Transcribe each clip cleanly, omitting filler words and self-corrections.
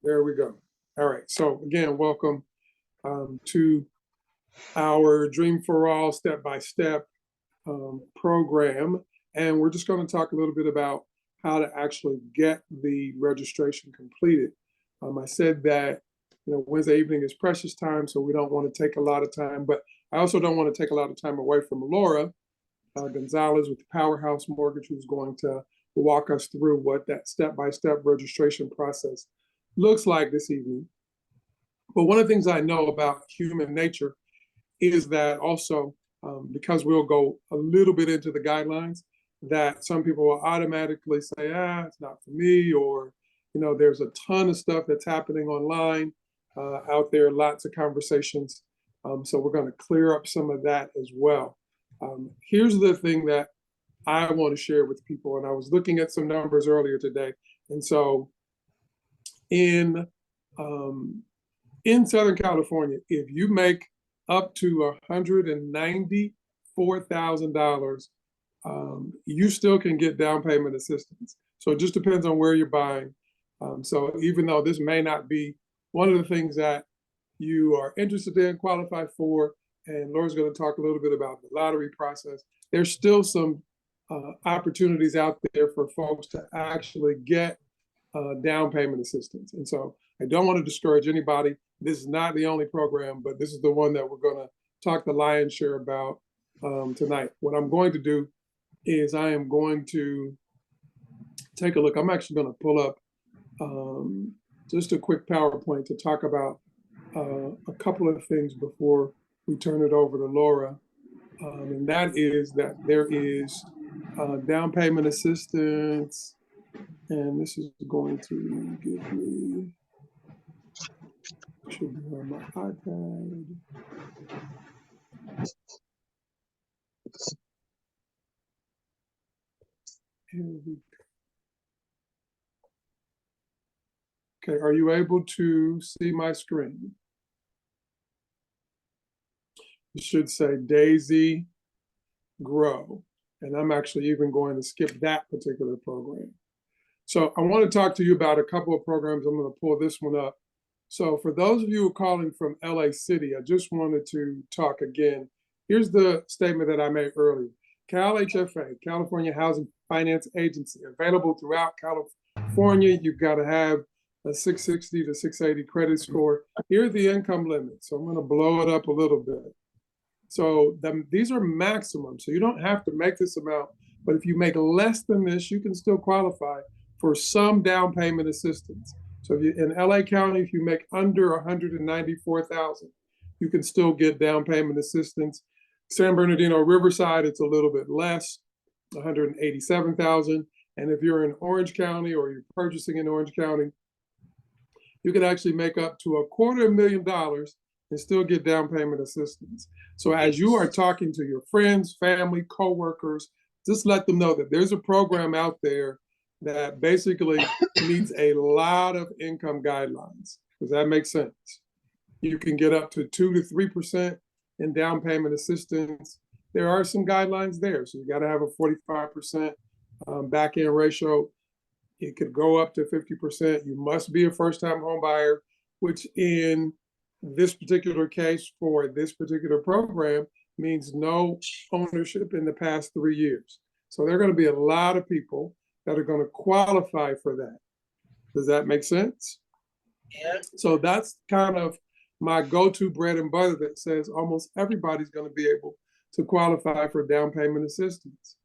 There we go. All right. So again, welcome to our Dream for All step-by-step program. And we're just going to talk a little bit about how to actually get the registration completed. I said that Wednesday evening is precious time, so we don't want to take a lot of time, but I also don't want to take a lot of time away from Laura Gonzalez with the Powerhouse Mortgage, who's going to walk us through what that step-by-step registration process looks like this evening. But one of the things I know about human nature is that also, because we'll go a little bit into the guidelines, that some people will automatically say, it's not for me, or, there's a ton of stuff that's happening online out there, lots of conversations. So we're going to clear up some of that as well. Here's the thing that I want to share with people, and I was looking at some numbers earlier today. And so in Southern California, if you make up to $194,000, you still can get down payment assistance. So it just depends on where you're buying. So even though this may not be one of the things that you are interested in, qualify for, and Laura's going to talk a little bit about the lottery process, there's still some opportunities out there for folks to actually get down payment assistance. And so I don't want to discourage anybody. This is not the only program, but this is the one that we're going to talk the lion's share about tonight. What I'm going to do is I am going to take a look. I'm actually going to pull up just a quick PowerPoint to talk about a couple of things before we turn it over to Laura. And that is that there is down payment assistance. And this is going to give me, should be on my iPad. Here we go. Okay, are you able to see my screen? It should say Daisy Grow. And I'm actually even going to skip that particular program. So I want to talk to you about a couple of programs. I'm going to pull this one up. So for those of you who are calling from LA City, I just wanted to talk again. Here's the statement that I made earlier. CalHFA, California Housing Finance Agency, available throughout California. You've got to have a 660 to 680 credit score. Here are the income limits. So I'm going to blow it up a little bit. So these are maximum. So you don't have to make this amount, but if you make less than this, you can still qualify for some down payment assistance. So if you, in LA County, if you make under 194,000, you can still get down payment assistance. San Bernardino, Riverside, it's a little bit less, 187,000. And if you're in Orange County or you're purchasing in Orange County, you can actually make up to $250,000 and still get down payment assistance. So as you are talking to your friends, family, coworkers, just let them know that there's a program out there that basically meets a lot of income guidelines. Does that make sense? You can get up to 2 to 3% in down payment assistance. There are some guidelines there. So you got to have a 45% back end ratio. It could go up to 50%. You must be a first-time home buyer, which in this particular case for this particular program means no ownership in the past 3 years. So there are going to be a lot of people that are going to qualify for that. Does that make sense? Yeah. So that's kind of my go-to bread and butter that says almost everybody's going to be able to qualify for down payment assistance.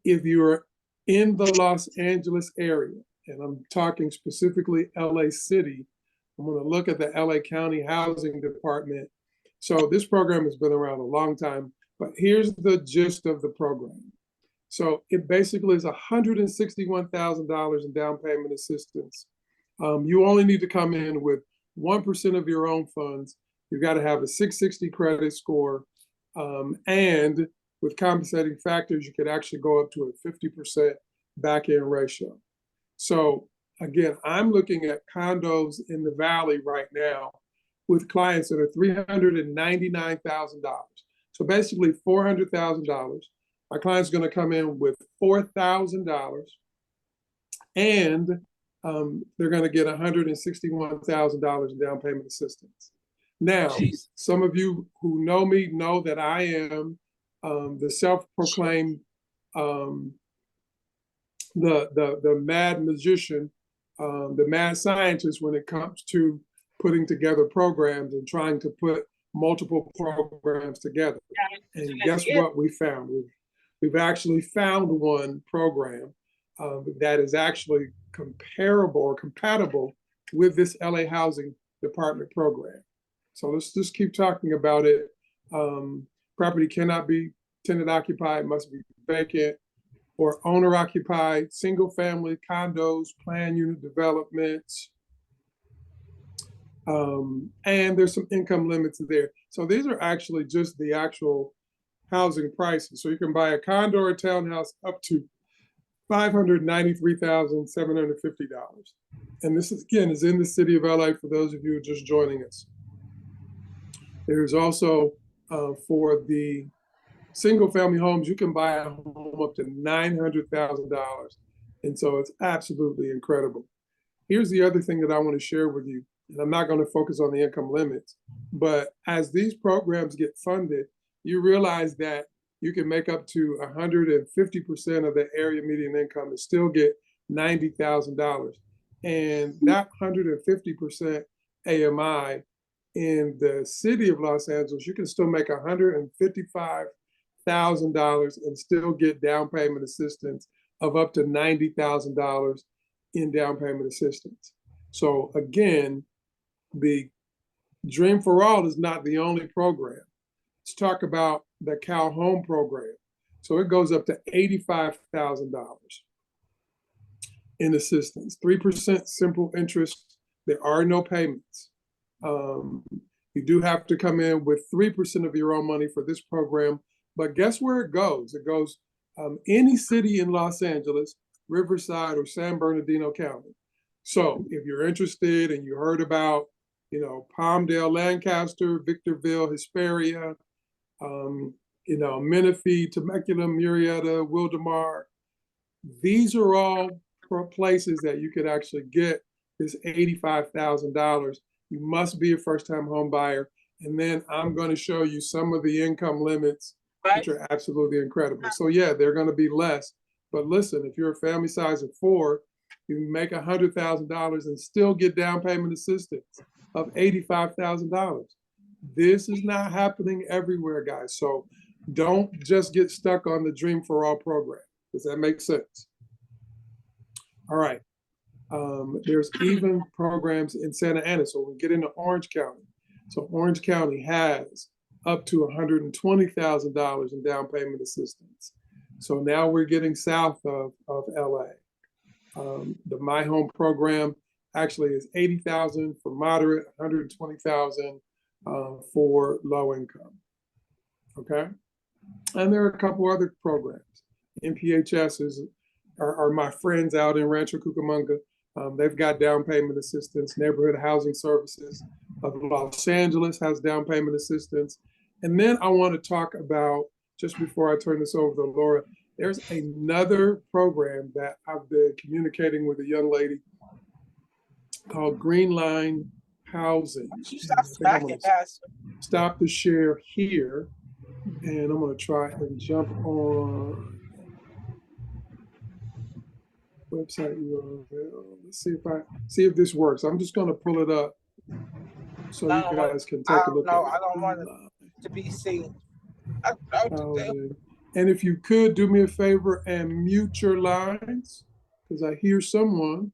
If you're in the Los Angeles area, and I'm talking specifically LA City, I'm going to look at the LA County Housing Department. So this program has been around a long time, but here's the gist of the program. So it basically is $161,000 in down payment assistance. You only need to come in with 1% of your own funds. You've got to have a 660 credit score. And with compensating factors, you could actually go up to a 50% back end ratio. So again, I'm looking at condos in the Valley right now with clients that are $399,000. So basically $400,000. My client's going to come in with $4,000 and they're going to get $161,000 in down payment assistance. Now, some of you who know me know that I am the self-proclaimed the mad magician, the mad scientist when it comes to putting together programs and trying to put multiple programs together. And guess what we found? We've actually found one program that is actually comparable or compatible with this LA Housing Department program. So let's just keep talking about it. Property cannot be tenant occupied, must be vacant or owner occupied, single family, condos, planned unit developments. And there's some income limits there. So these are actually just the actual housing prices. So you can buy a condo or townhouse up to $593,750. And this is, again, is in the city of LA for those of you just joining us. There's also for the single family homes, you can buy a home up to $900,000. And so it's absolutely incredible. Here's the other thing that I want to share with you, and I'm not going to focus on the income limits, but as these programs get funded, you realize that you can make up to 150% of the area median income and still get $90,000. And that 150% AMI in the city of Los Angeles, you can still make $155,000 and still get down payment assistance of up to $90,000 in down payment assistance. So again, the Dream for All is not the only program. Let's talk about the Cal Home program. So it goes up to $85,000 in assistance, 3% simple interest. There are no payments. You do have to come in with 3% of your own money for this program, but guess where it goes? It goes any city in Los Angeles, Riverside, or San Bernardino County. So if you're interested and you heard about, you know, Palmdale, Lancaster, Victorville, Hesperia, you know, Menifee, Temecula, Murrieta, Wildomar, these are all places that you could actually get this $85,000. You must be a first-time home buyer. And then I'm going to show you some of the income limits, which are absolutely incredible. So yeah, they're going to be less. But listen, if you're a family size of 4, you can make $100,000 and still get down payment assistance of $85,000. This is not happening everywhere, guys. So don't just get stuck on the Dream for All program. Does that make sense? All right. There's even programs in Santa Ana. So we get into Orange County. So Orange County has up to $120,000 in down payment assistance. So now we're getting south of LA. The My Home program actually is $80,000 for moderate, $120,000 for low income. Okay, and there are a couple other programs. NPHS are my friends out in Rancho Cucamonga. They've got down payment assistance. Neighborhood Housing Services of Los Angeles has down payment assistance. And then I want to talk about, just before I turn this over to Laura, there's another program that I've been communicating with a young lady called Green Line Housing. Stop the share here, and I'm going to try and jump on website URL. Let's see if this works. I'm just going to pull it up so you guys can take a look at it. I don't want it to be seen. And if you could do me a favor and mute your lines, because I hear someone,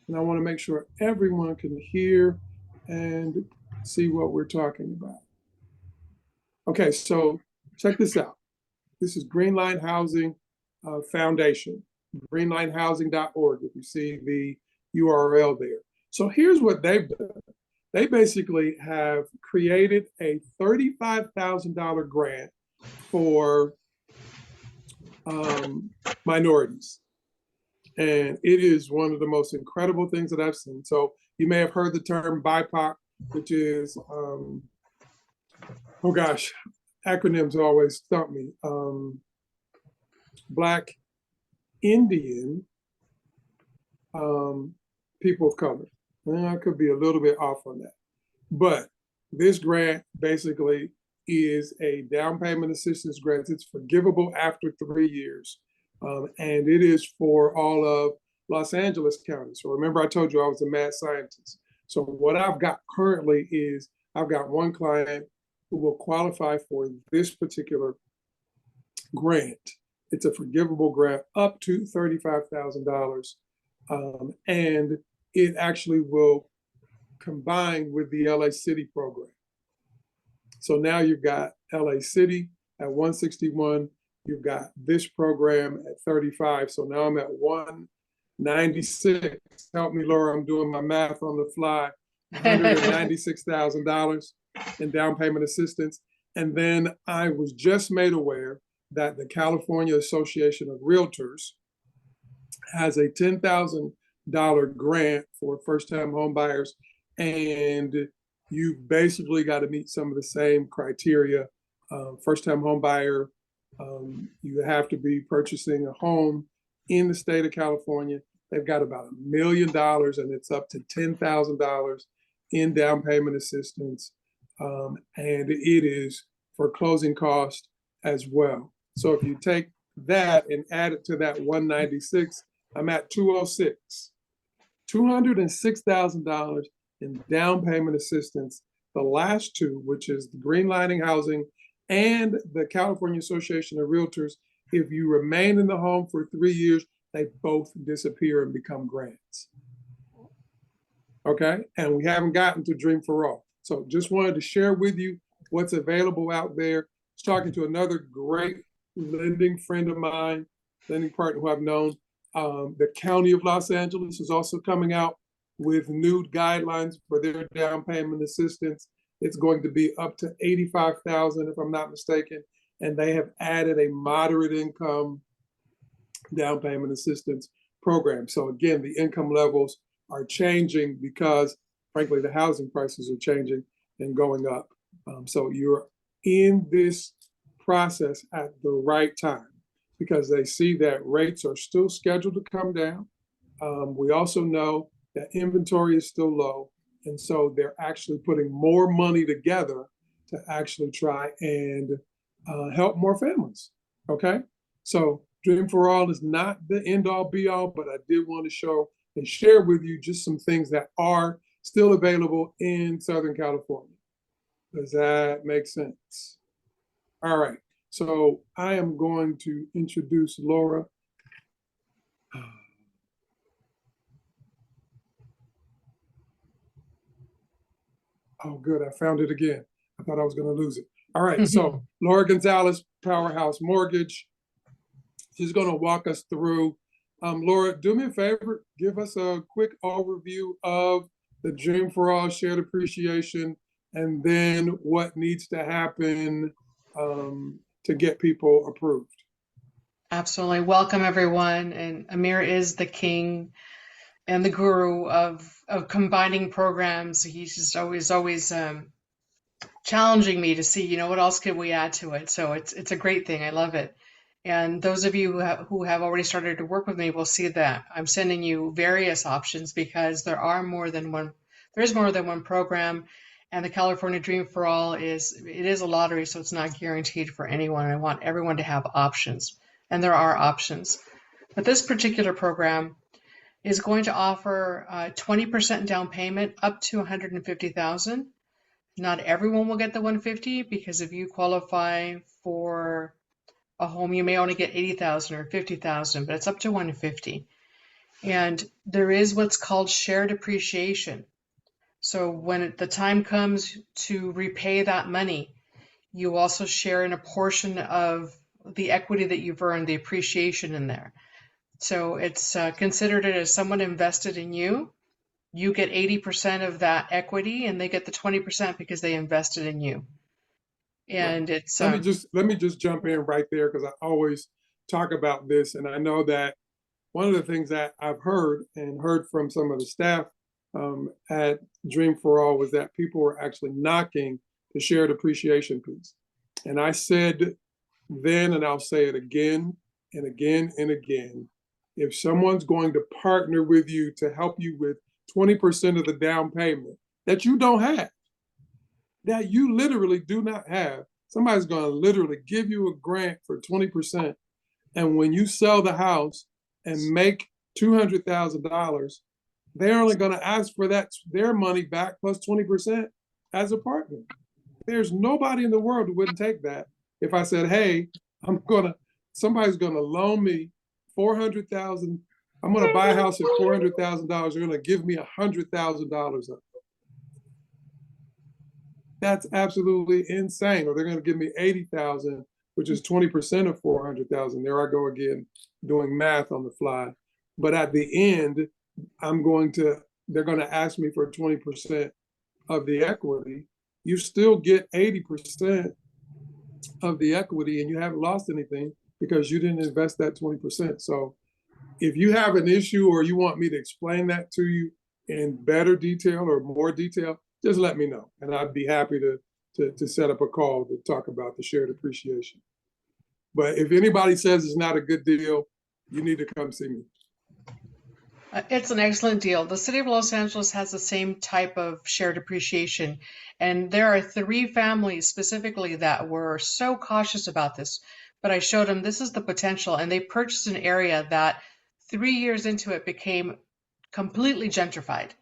and I want to make sure everyone can hear and see what we're talking about. Okay, so check this out. This is Green Line Housing Foundation, greenlinehousing.org, if you see the URL there. So here's what they've done. They basically have created a $35,000 grant for minorities. And it is one of the most incredible things that I've seen. So you may have heard the term BIPOC, which is, oh gosh, acronyms always stump me. Black, Indian, people of color. And I could be a little bit off on that. But this grant basically is a down payment assistance grant. It's forgivable after 3 years. And it is for all of Los Angeles County. So remember I told you I was a mad scientist. So what I've got currently is I've got one client who will qualify for this particular grant. It's a forgivable grant up to $35,000. And it actually will combine with the LA City program. So now you've got LA City at 161, you've got this program at 35. So now I'm at 196. Help me, Laura, I'm doing my math on the fly. $196,000 in down payment assistance. And then I was just made aware that the California Association of Realtors has a $10,000 grant for first-time home buyers, and you've basically got to meet some of the same criteria. First-time home buyer, you have to be purchasing a home in the state of California. They've got about $1 million, and it's up to $10,000 in down payment assistance, and it is for closing costs as well. So if you take that and add it to that 196, I'm at 206. $206,000 in down payment assistance. The last two, which is the Greenlighting Housing and the California Association of Realtors, if you remain in the home for 3 years, they both disappear and become grants. Okay, and we haven't gotten to Dream for All. So just wanted to share with you what's available out there. I was talking to another great lending friend of mine, lending partner who I've known. The County of Los Angeles is also coming out with new guidelines for their down payment assistance. It's going to be up to $85,000 if I'm not mistaken. And they have added a moderate income down payment assistance program. So again, the income levels are changing because frankly, the housing prices are changing and going up. So you're in this process at the right time because they see that rates are still scheduled to come down. We also know that inventory is still low. And so they're actually putting more money together to actually try and help more families. Okay. So Dream for All is not the end all be all, but I did want to show and share with you just some things that are still available in Southern California. Does that make sense? All right. So I am going to introduce Laura. Oh, good. I found it again. I thought I was going to lose it. All right. So Laura Gonzalez, Powerhouse Mortgage. She's going to walk us through. Laura, do me a favor. Give us a quick overview of the Dream for All shared appreciation and then what needs to happen to get people approved. Absolutely. Welcome, everyone. And Amir is the king and the guru of combining programs. He's just always challenging me to see, you know, what else can we add to it. So it's a great thing. I love it. And those of you who have already started to work with me will see that I'm sending you various options because there is more than one program. And the California Dream for All is a lottery, so it's not guaranteed for anyone. I want everyone to have options, and there are options. But this particular program is going to offer 20% down payment up to $150,000. Not everyone will get the $150,000 because if you qualify for a home, you may only get $80,000 or $50,000, but it's up to $150,000. And there is what's called shared appreciation. So when the time comes to repay that money, you also share in a portion of the equity that you've earned, the appreciation in there. So it's considered it as someone invested in you. You get 80% of that equity and they get the 20% because they invested in you. And right. it's let me just jump in right there because I always talk about this, and I know that one of the things that I've heard from some of the staff at Dream for All was that people were actually knocking the shared appreciation piece. And I said then, and I'll say it again and again and again, if someone's going to partner with you to help you with 20% of the down payment that you don't have, that you literally do not have, somebody's going to literally give you a grant for 20%. And when you sell the house and make $200,000, they're only going to ask for their money back plus 20% as a partner. There's nobody in the world who wouldn't take that. If I said, hey, somebody's going to loan me $400,000. I'm going to buy a house at $400,000. They're going to give me $100,000 up. That's absolutely insane. Or they're going to give me $80,000, which is 20% of $400,000. There I go again, doing math on the fly. But at the end, they're going to ask me for 20% of the equity. You still get 80% of the equity and you haven't lost anything because you didn't invest that 20%. So if you have an issue or you want me to explain that to you in better detail or more detail, just let me know. And I'd be happy to set up a call to talk about the shared appreciation. But if anybody says it's not a good deal, you need to come see me. It's an excellent deal. The city of Los Angeles has the same type of shared appreciation. And there are 3 families specifically that were so cautious about this. But I showed them this is the potential. And they purchased an area that 3 years into it became completely gentrified.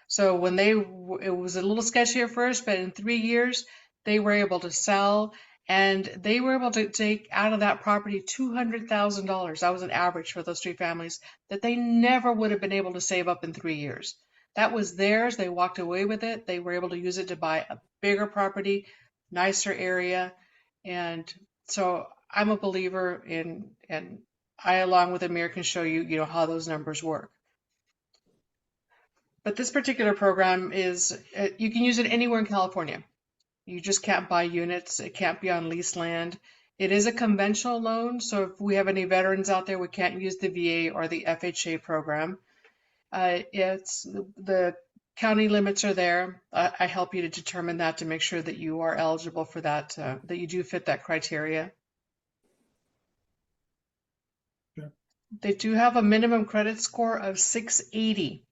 So when it was a little sketchy at first, but in 3 years, they were able to sell. And they were able to take out of that property $200,000. That was an average for those 3 families that they never would have been able to save up in 3 years. That was theirs. They walked away with it. They were able to use it to buy a bigger property, nicer area. And so I'm a believer in, and I, along with Amir, can show you, how those numbers work. But this particular program you can use it anywhere in California. You just can't buy units. It can't be on leased land. It is a conventional loan. So if we have any veterans out there, we can't use the VA or the FHA program. It's the county limits are there. I help you to determine that to make sure that you are eligible for that, that you do fit that criteria. Yeah. They do have a minimum credit score of 680.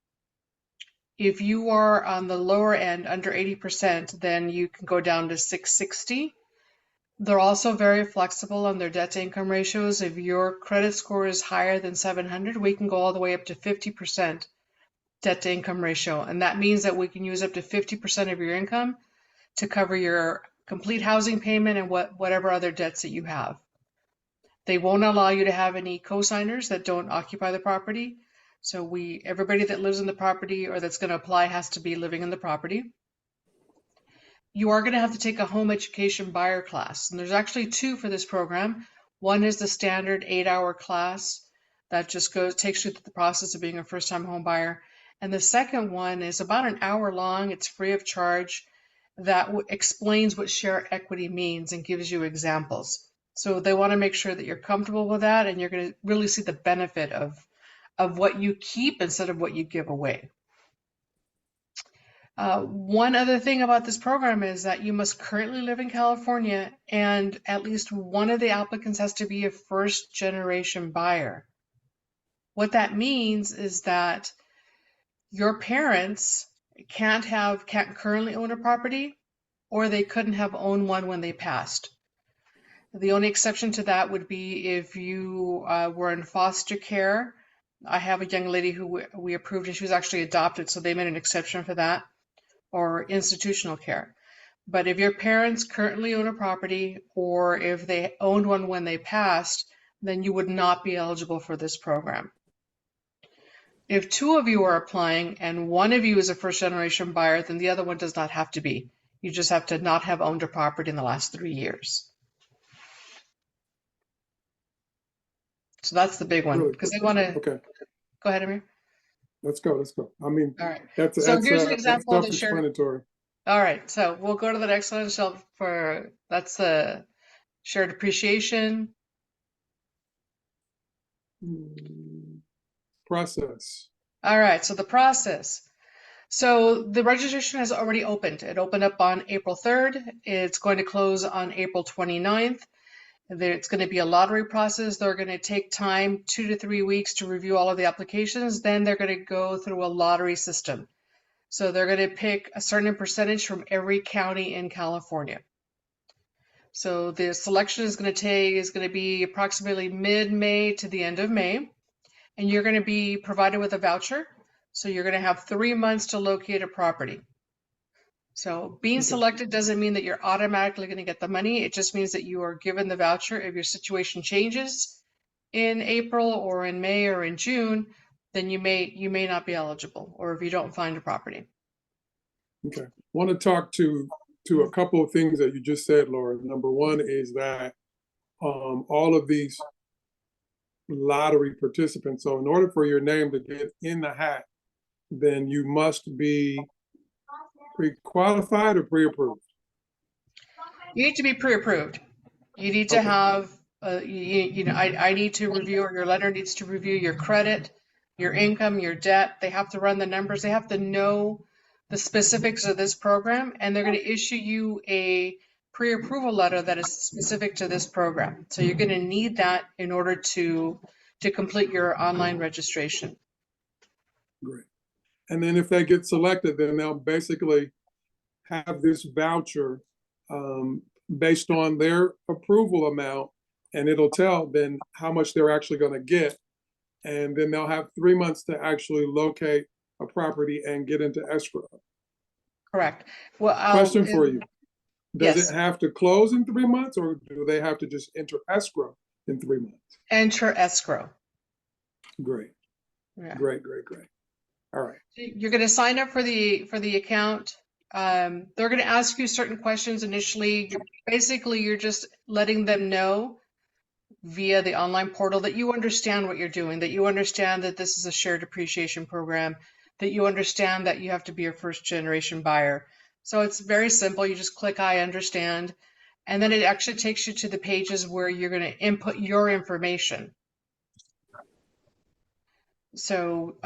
If you are on the lower end, under 80%, then you can go down to 660. They're also very flexible on their debt to income ratios. If your credit score is higher than 700, we can go all the way up to 50% debt to income ratio. And that means that we can use up to 50% of your income to cover your complete housing payment and whatever other debts that you have. They won't allow you to have any co-signers that don't occupy the property. So everybody that lives in the property or that's going to apply has to be living in the property. You are going to have to take a home education buyer class. And there's actually 2 for this program. One is the standard 8-hour class that just takes you through the process of being a first-time home buyer. And the second one is about an hour long. It's free of charge. That explains what share equity means and gives you examples. So they want to make sure that you're comfortable with that and you're going to really see the benefit of what you keep instead of what you give away. One other thing about this program is that you must currently live in California and at least one of the applicants has to be a first-generation buyer. What that means is that your parents can't currently own a property, or they couldn't have owned one when they passed. The only exception to that would be if you were in foster care. I have a young lady who we approved and she was actually adopted, so they made an exception for that, or institutional care. But if your parents currently own a property or if they owned one when they passed, then you would not be eligible for this program. If 2 of you are applying and one of you is a first-generation buyer, then the other one does not have to be. You just have to not have owned a property in the last 3 years. So that's the big one, because they want to. Okay. Go ahead, Amir. Let's go. All right. Here's an example of the shared. Self-explanatory. All right, so we'll go to the next one. That's the shared appreciation. Process. All right, so the process. So the registration has already opened. It opened up on April 3rd. It's going to close on April 29th. It's going to be a lottery process. They're going to take time, 2 to 3 weeks, to review all of the applications. Then they're going to go through a lottery system. So they're going to pick a certain percentage from every county in California. So the selection is going to be approximately mid-May to the end of May, and you're going to be provided with a voucher. So you're going to have 3 months to locate a property. So being selected doesn't mean that you're automatically going to get the money. It just means that you are given the voucher. If your situation changes in April or in May or in June, then you may not be eligible, or if you don't find a property. Okay. Want to talk to a couple of things that you just said, Laura. Number one is that all of these lottery participants, so in order for your name to get in the hat, then you must be pre-qualified or pre-approved? You need to be pre-approved. You need to Okay. have, I need to review, or your lender needs to review your credit, your income, your debt. They have to run the numbers. They have to know the specifics of this program, and they're going to issue you a pre-approval letter that is specific to this program. So you're going to need that in order to complete your online registration. Great. And then if they get selected, then they'll basically have this voucher based on their approval amount, and it'll tell then how much they're actually going to get. And then they'll have 3 months to actually locate a property and get into escrow. Correct. Well, Question for you. Does Yes. it have to close in 3 months, or do they have to just enter escrow in 3 months? Enter escrow. Great. Yeah. Great. All right. You're going to sign up for the account. They're going to ask you certain questions initially. Basically, you're just letting them know via the online portal that you understand what you're doing, that you understand that this is a shared appreciation program, that you understand that you have to be a first generation buyer. So it's very simple. You just click I understand, and then it actually takes you to the pages where you're going to input your information. So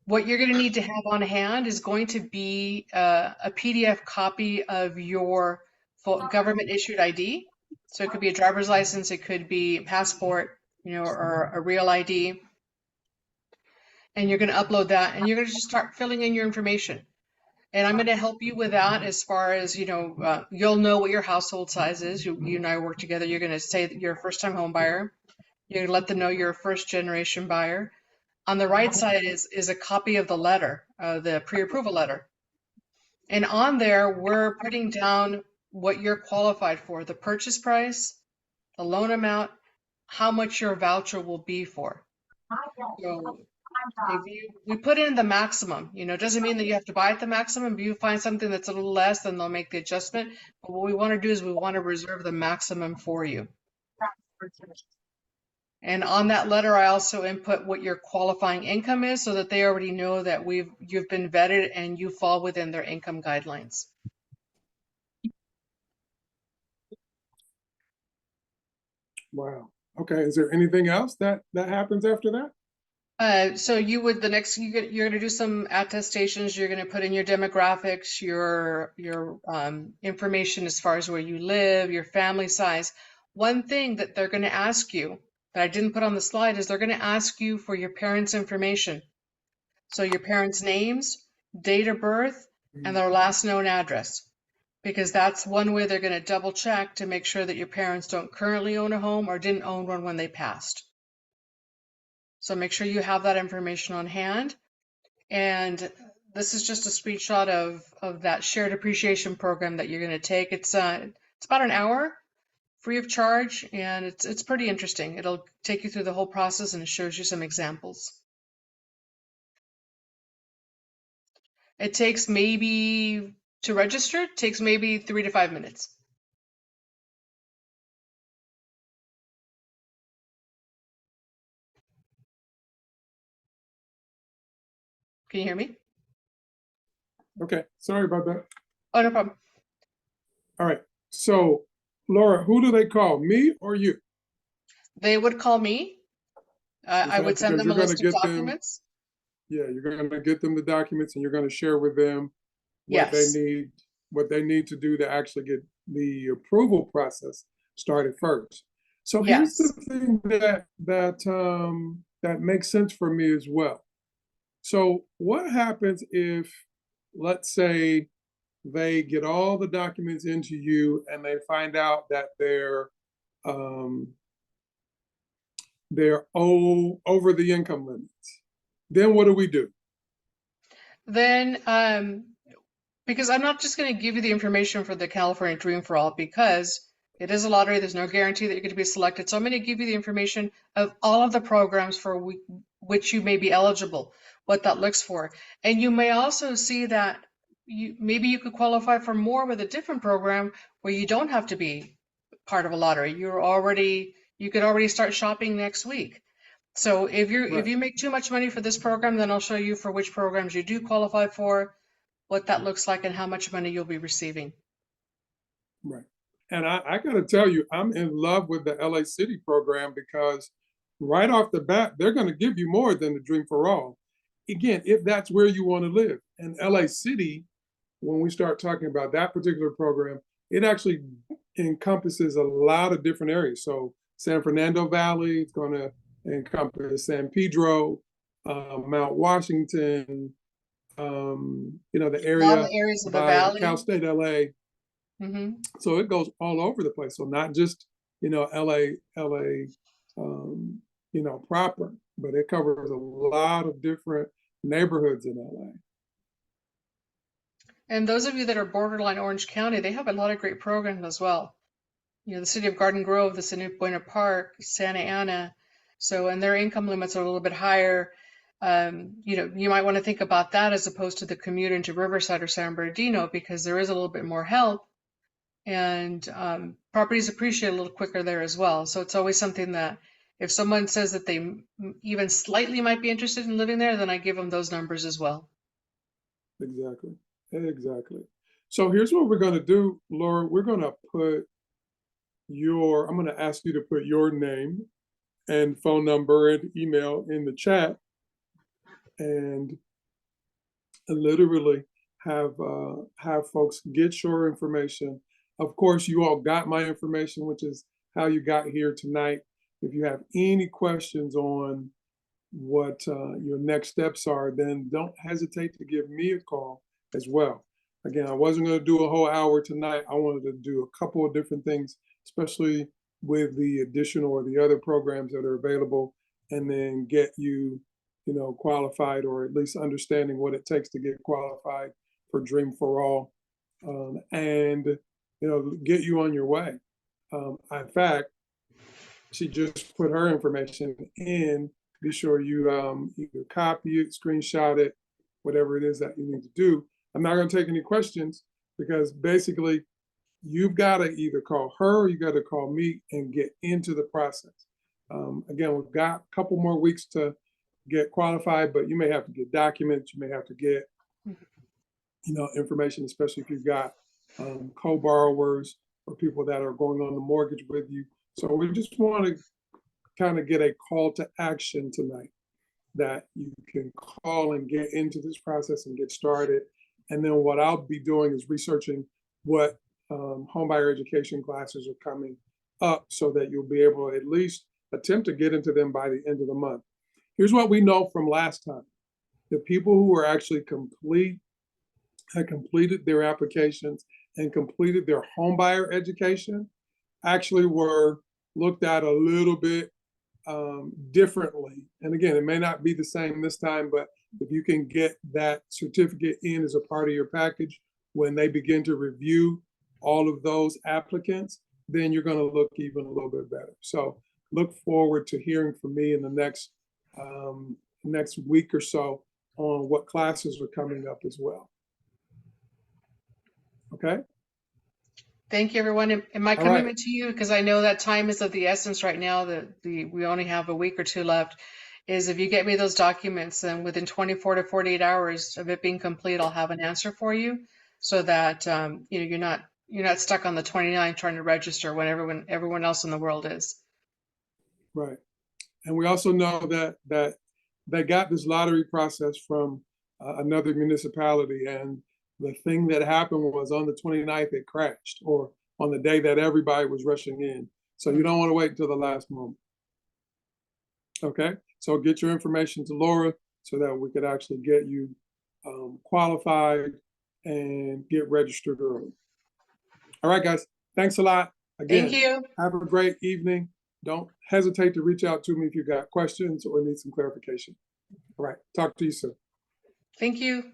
what you're going to need to have on hand is going to be a PDF copy of your government issued ID. So it could be a driver's license, it could be a passport, or a real ID. And you're going to upload that, and you're going to just start filling in your information. And I'm going to help you with that as far as, you'll know what your household size is. You and I work together. You're going to say that you're a first-time home buyer. You're going to let them know you're a first-generation buyer. On the right side is a copy of the letter, the pre-approval letter. And on there, we're putting down what you're qualified for, the purchase price, the loan amount, how much your voucher will be for. So we put in the maximum, it doesn't mean that you have to buy at the maximum. If you find something that's a little less, then they'll make the adjustment. But what we want to do is we want to reserve the maximum for you. And on that letter, I also input what your qualifying income is so that they already know that you've been vetted and you fall within their income guidelines. Wow. Okay. Is there anything else that happens after that? So you're going to do some attestations. You're going to put in your demographics, your information as far as where you live, your family size. One thing that they're going to ask you that I didn't put on the slide is they're going to ask you for your parents' information. So your parents' names, date of birth, and their last known address. Because that's one way they're going to double check to make sure that your parents don't currently own a home or didn't own one when they passed. So make sure you have that information on hand. And this is just a screenshot of that shared appreciation program that you're going to take. It's about an hour, free of charge, and it's pretty interesting. It'll take you through the whole process and it shows you some examples. It takes to register, it takes maybe 3 to 5 minutes. Can you hear me? Okay. Sorry about that. Oh, no problem. All right. So, Laura, who do they call, me or you? They would call me. I would send them a list of documents. Yeah, you're going to get them the documents and you're going to share with them what Yes. they need to do to actually get the approval process started first. So here's the Yes. thing that makes sense for me as well. So what happens if, let's say, they get all the documents into you and they find out that um, they're over the income limits? Then what do we do? Then, because I'm not just going to give you the information for the California Dream for All because it is a lottery. There's no guarantee that you're going to be selected. So I'm going to give you the information of all of the programs for which you may be eligible, what that looks for. And you may also see that maybe you could qualify for more with a different program where you don't have to be part of a lottery. You could already start shopping next week. So if Right, you make too much money for this program, then I'll show you for which programs you do qualify for, what that looks like, and how much money you'll be receiving. right. And I got to tell you, I'm in love with the LA City program because right off the bat, they're going to give you more than the Dream for All. Again, if that's where you want to live. And LA City, when we start talking about that particular program, it actually encompasses a lot of different areas. So San Fernando Valley, it's going to encompass San Pedro, Mount Washington, the A lot of area the areas of the by valley. Cal State LA. Hmm. So it goes all over the place. So not just, LA, proper, but it covers a lot of different neighborhoods in LA. And those of you that are borderline Orange County, they have a lot of great programs as well. The city of Garden Grove, the city of Buena Park, Santa Ana. So, and their income limits are a little bit higher. You might want to think about that as opposed to the commute into Riverside or San Bernardino because there is a little bit more help and properties appreciate a little quicker there as well. So it's always something that if someone says that they even slightly might be interested in living there, then I give them those numbers as well. Exactly. Exactly. So here's what we're going to do, Laura. We're going to I'm going to ask you to put your name and phone number and email in the chat and literally have folks get your information. Of course, you all got my information, which is how you got here tonight. If you have any questions on what your next steps are, then don't hesitate to give me a call as well. Again, I wasn't going to do a whole hour tonight. I wanted to do a couple of different things, especially with the additional or the other programs that are available, and then get you, qualified, or at least understanding what it takes to get qualified for Dream for All, and get you on your way. In fact, she just put her information in. Be sure you either copy it, screenshot it, whatever it is that you need to do. I'm not going to take any questions because basically you've got to either call her or you got to call me and get into the process. Again, we've got a couple more weeks to get qualified, but you may have to get documents, you may have to get information, especially if you've got co-borrowers or people that are going on the mortgage with you. So we just want to kind of get a call to action tonight that you can call and get into this process and get started. And then what I'll be doing is researching what homebuyer education classes are coming up so that you'll be able to at least attempt to get into them by the end of the month. Here's what we know from last time. The people who were actually had completed their applications and completed their homebuyer education actually were looked at a little bit differently. And again, it may not be the same this time, but if you can get that certificate in as a part of your package, when they begin to review all of those applicants, then you're going to look even a little bit better. So look forward to hearing from me in the next week or so on what classes are coming up as well. Okay. Thank you, everyone. And my All commitment right. to you, because I know that time is of the essence right now, that we only have a week or two left, is if you get me those documents, and within 24 to 48 hours of it being complete, I'll have an answer for you, so that you're not stuck on the 29th trying to register when everyone else in the world is. Right. And we also know that they got this lottery process from another municipality, and the thing that happened was on the 29th it crashed, or on the day that everybody was rushing in. So you don't want to wait until the last moment. Okay, so get your information to Laura so that we could actually get you qualified and get registered early. All right, guys, thanks a lot. Again, Thank you. have a great evening. Don't hesitate to reach out to me if you've got questions or need some clarification. All right, talk to you soon. Thank you.